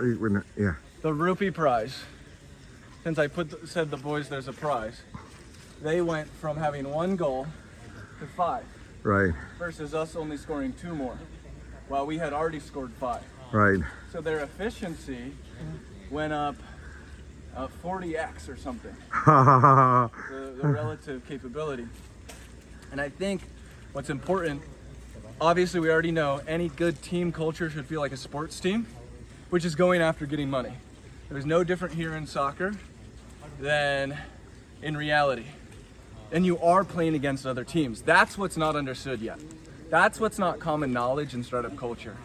Yeah. The rupee prize. Since I said the boys there's a prize, they went from having 1 goal to 5. Right. Versus us only scoring 2 more, while we had already scored 5. Right. So their efficiency went up 40x or something. the relative capability. And I think what's important, obviously we already know any good team culture should feel like a sports team, which is going after getting money. There's no different here in soccer than in reality. And you are playing against other teams. That's what's not understood yet. That's what's not common knowledge in startup culture,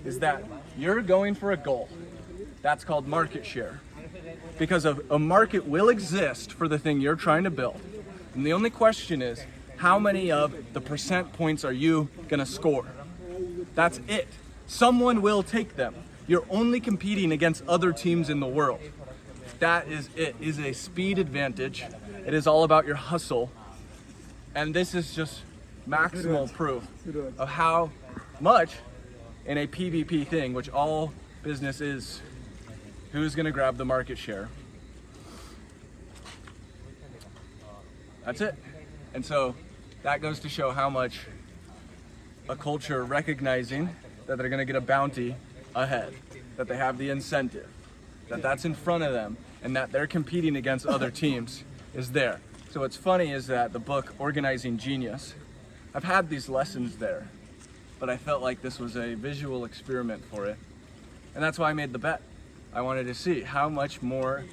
is that you're going for a goal. That's called market share. Because a market will exist for the thing you're trying to build. And the only question is, how many of the percent points are you gonna score? That's it. Someone will take them. You're only competing against other teams in the world. That is it. It is a speed advantage. It is all about your hustle. And this is just maximal proof of how much in a PvP thing, which all business is, who's gonna grab the market share. That's it. And so that goes to show how much a culture recognizing that they're gonna get a bounty ahead, that they have the incentive, that that's in front of them, and that they're competing against other teams is there. So what's funny is that the book Organizing Genius, I've had these lessons there, but I felt like this was a visual experiment for it. And that's why I made the bet. I wanted to see how much more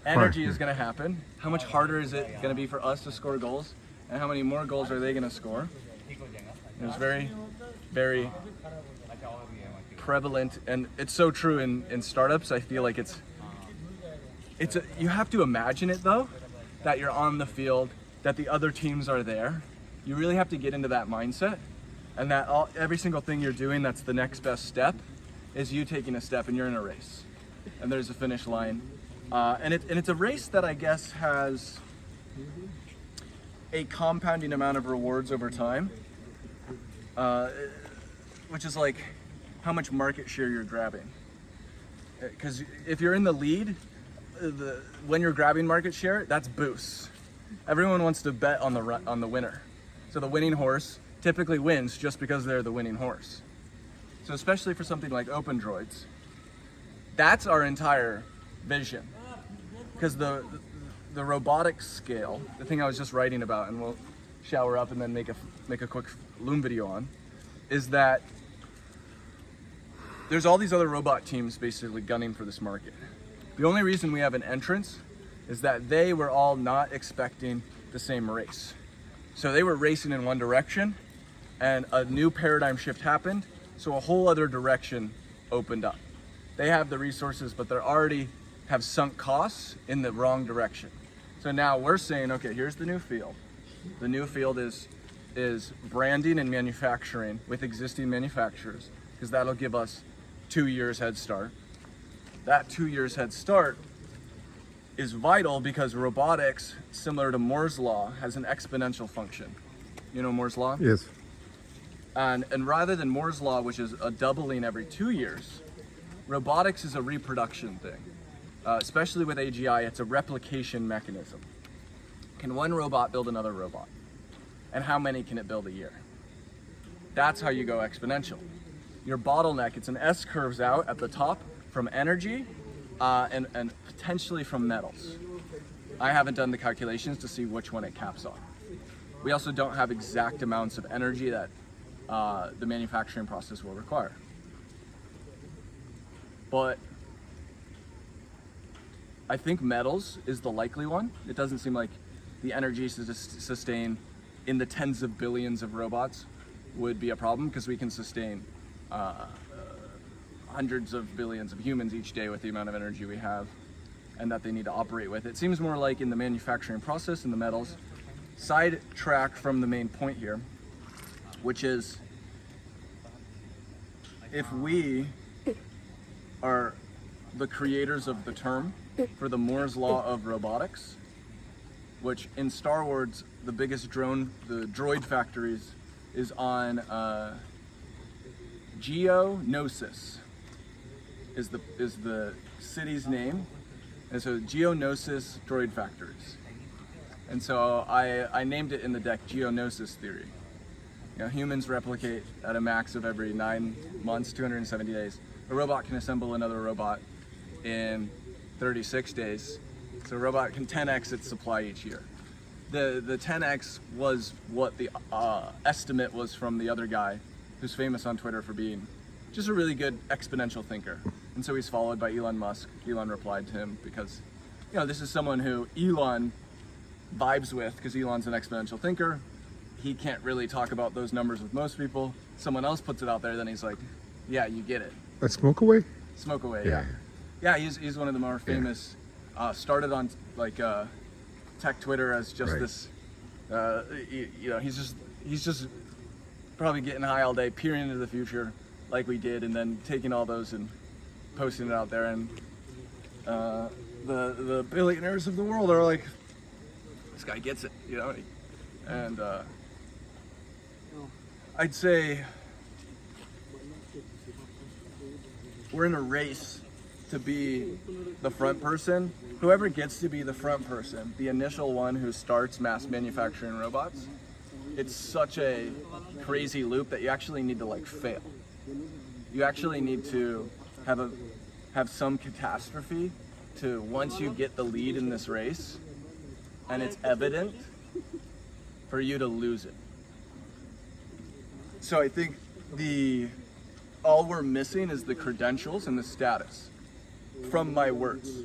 energy is gonna happen, how much harder is it gonna be for us to score goals, and how many more goals are they gonna score. It was very, very prevalent, and it's so true in startups. I feel like you have to imagine it though, that you're on the field, that the other teams are there. You really have to get into that mindset, and that every single thing you're doing that's the next best step is you taking a step, and you're in a race, and there's a finish line, and it's a race that I guess has a compounding amount of rewards over time, which is like how much market share you're grabbing. Because if you're in the lead, when you're grabbing market share, that's boosts. Everyone wants to bet on the winner. So the winning horse typically wins just because they're the winning horse. So especially for something like Open Droids, that's our entire vision. Because the robotics scale, the thing I was just writing about, and we'll shower up and then make a quick Loom video on, is that there's all these other robot teams basically gunning for this market. The only reason we have an entrance is that they were all not expecting the same race. So they were racing in one direction, and a new paradigm shift happened, so a whole other direction opened up. They have the resources, but they already have sunk costs in the wrong direction. So now we're saying, okay, here's the new field. The new field is branding and manufacturing with existing manufacturers, because that'll give us 2 years head start. That 2 years head start is vital because robotics, similar to Moore's law, has an exponential function. You know Moore's law? Yes. And rather than Moore's law, which is a doubling every 2 years, robotics is a reproduction thing. Especially with AGI, it's a replication mechanism. Can one robot build another robot? And how many can it build a year? That's how you go exponential. Your bottleneck, it's an S curves out at the top from energy and potentially from metals. I haven't done the calculations to see which one it caps on. We also don't have exact amounts of energy that the manufacturing process will require. But I think metals is the likely one. It doesn't seem like the energy to sustain in the tens of billions of robots would be a problem, because we can sustain hundreds of billions of humans each day with the amount of energy we have and that they need to operate with. It seems more like in the manufacturing process in the metals. Sidetrack from the main point here, which is if we are the creators of the term for the Moore's law of robotics, which in Star Wars, the biggest the droid factories is on Geonosis. is the city's name, and so Geonosis Droid Factories. And so I named it in the deck Geonosis Theory. You know, humans replicate at a max of every 9 months, 270 days. A robot can assemble another robot in 36 days. So a robot can 10x its supply each year. The 10x was what the estimate was from the other guy who's famous on Twitter for being just a really good exponential thinker. And so he's followed by Elon Musk. Elon replied to him because, you know, this is someone who Elon vibes with because Elon's an exponential thinker. He can't really talk about those numbers with most people. Someone else puts it out there, then he's like, yeah, you get it. That smoke away? Smoke away, yeah. Yeah, he's one of the more famous, started on like tech Twitter as just this, you know, he's just probably getting high all day, peering into the future like we did, and then taking all those and posting it out there. And the billionaires of the world are like, this guy gets it, you know? And I'd say we're in a race to be the front person. Whoever gets to be the front person, the initial one who starts mass manufacturing robots, it's such a crazy loop that you actually need to like fail. You actually need to have some catastrophe to, once you get the lead in this race and it's evident, for you to lose it. So I think all we're missing is the credentials and the status from my words.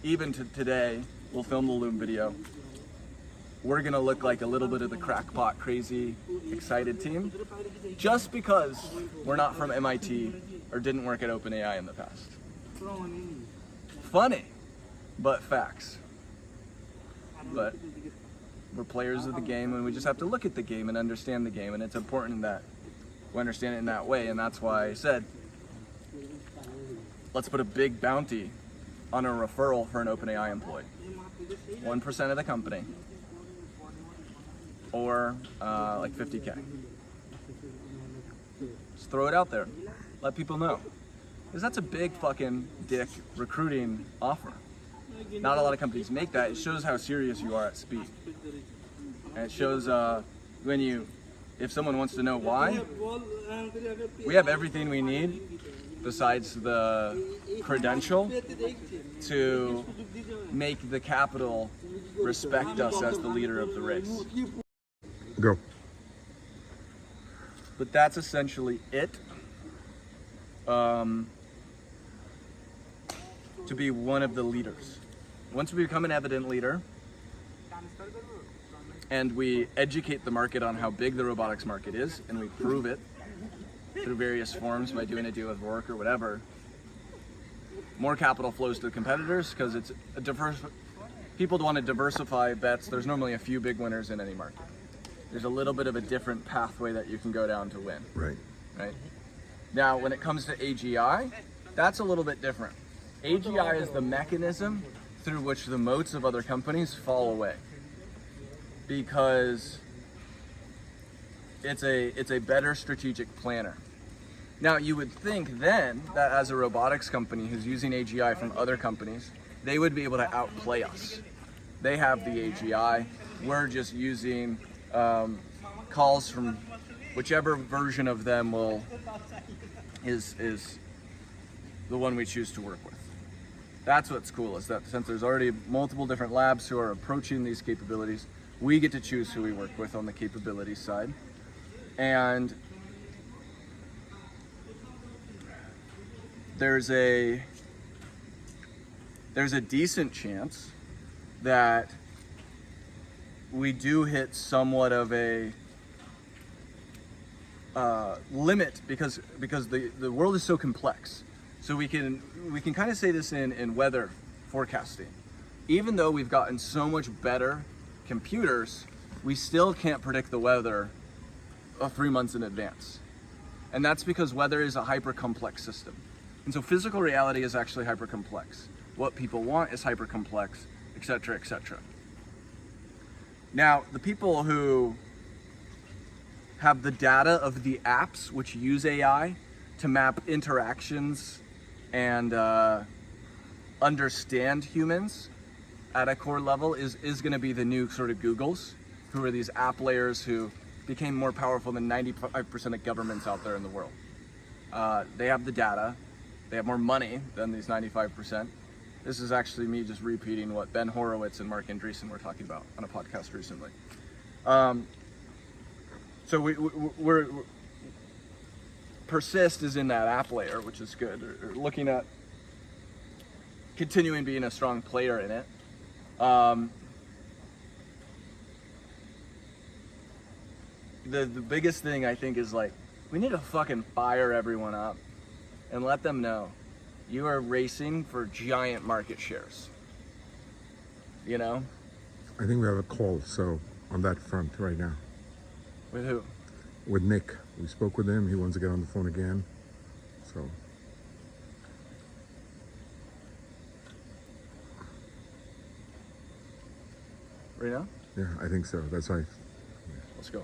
Even to today, we'll film the Loom video. We're gonna look like a little bit of the crackpot, crazy, excited team, just because we're not from MIT or didn't work at OpenAI in the past. Funny, but facts. But we're players of the game, and we just have to look at the game and understand the game, and it's important that we understand it in that way. And that's why I said, let's put a big bounty on a referral for an OpenAI employee. 1% of the company, or like 50K. Just throw it out there, let people know, because that's a big fucking dick recruiting offer. Not a lot of companies make that. It shows how serious you are at speed. And it shows if someone wants to know why, we have everything we need besides the credential to make the capital respect us as the leader of the race. Go. But that's essentially it. To be one of the leaders. Once we become an evident leader and we educate the market on how big the robotics market is, and we prove it through various forms by doing a deal with work or whatever, more capital flows to the competitors because it's a people want to diversify bets. There's normally a few big winners in any market. There's a little bit of a different pathway that you can go down to win. Right? Now, when it comes to AGI, that's a little bit different. AGI is the mechanism through which the moats of other companies fall away, because it's a better strategic planner. Now, you would think then that as a robotics company who's using AGI from other companies, they would be able to outplay us. They have the AGI, we're just using calls from whichever version of them is the one we choose to work with. That's what's cool, is that since there's already multiple different labs who are approaching these capabilities, we get to choose who we work with on the capabilities side. And there's a decent chance that we do hit somewhat of a limit because the world is so complex. So we can kind of say this in weather forecasting. Even though we've gotten so much better computers, we still can't predict the weather 3 months in advance. And that's because weather is a hyper complex system. And so physical reality is actually hyper complex. What people want is hyper complex, etc., etc. Now, the people who have the data of the apps which use AI to map interactions and understand humans at a core level is going to be the new sort of Googles, who are these app layers who became more powerful than 95% of governments out there in the world. They have the data, they have more money than these 95%. This is actually me just repeating what Ben Horowitz and Mark Andreessen were talking about on a podcast recently. So we're Persist is in that app layer, which is good. Or looking at continuing being a strong player in it. The biggest thing I think is like, we need to fucking fire everyone up and let them know you are racing for giant market shares. You know? I think we have a call, so on that front right now. With who? With Nick. We spoke with him. He wants to get on the phone again. So. Right now? Yeah, I think so. That's right. Let's go.